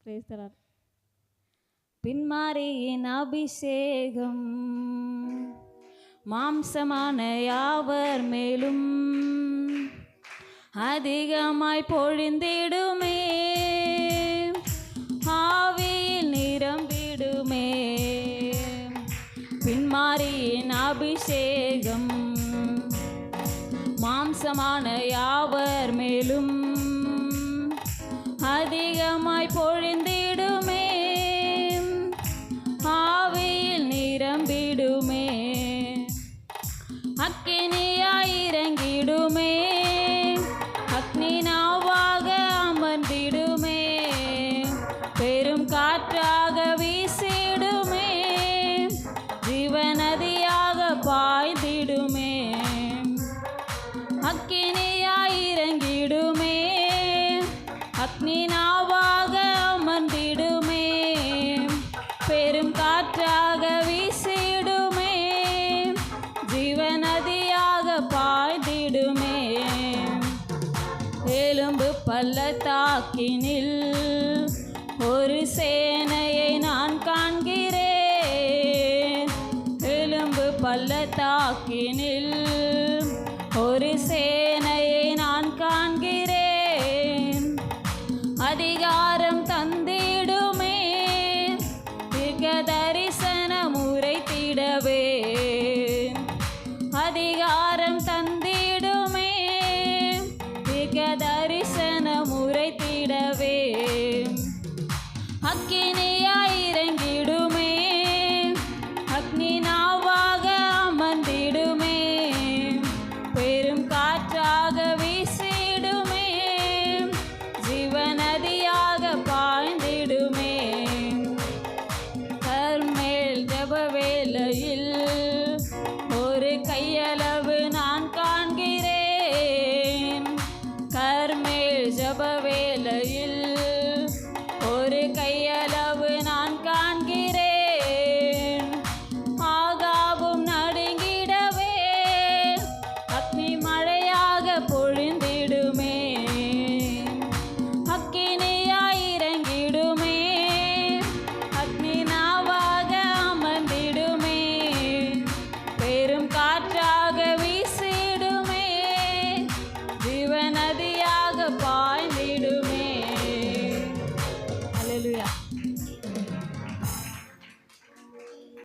கிறிஸ்தலார். பின்மாரியின் அபிஷேகம் மாம்சமான யாவர் மேலும் அதிகமாய் பொழிந்திடுமே, ஆவியில் நிரம்பிடுமே. பின்மாரியின் அபிஷேகம் மாம்சமான யாவர் மேலும் அதிகமாய் பொழிந்திடுமே, ஆவியில் நிரம்பிடுமே. அக்கினியாய் இறங்கிடுமே, அக்னி நாவாக அமர்ந்திடுமே, பெரும் காற்றாக வீசிடுமே, ஜீவநதியாக பாய்ந்திடுமே. அக்கினியாய் இறங்கிடுமே, அக்னி நாவாக அமர்ந்திடுமே, பெரும் காற்றாக வீசிடுமே, ஜீவநதியாக பாய்ந்திடுமே. எலும்பு பள்ளத்தாக்கினில் ஒரு சேனையை நான் காண்கிறேன், எலும்பு பள்ளத்தாக்கினில் ஒரு சேனையை நான் காண்கிறேன். அதிகாரம் தந்திடுமே, தீர்க்க தரிசனம் உரைத்திடவே, அதிகாரம் தந்திடுமே, தீர்க்க தரிசனம் உரைத்திடவே. அக்கினியாய் இறங்கிடுமே, அக்னி நாவாக அமர்ந்திடுமே, பெரும் காற்றாக வீசிடுமே, ஜீவநதியாக பாய்ந்திடுமே. கர்மேல் ஜெபவேளையில் ஒரு கையளவு நான் காண்கிறேன், கர்மேல் ஜெபவேளையில்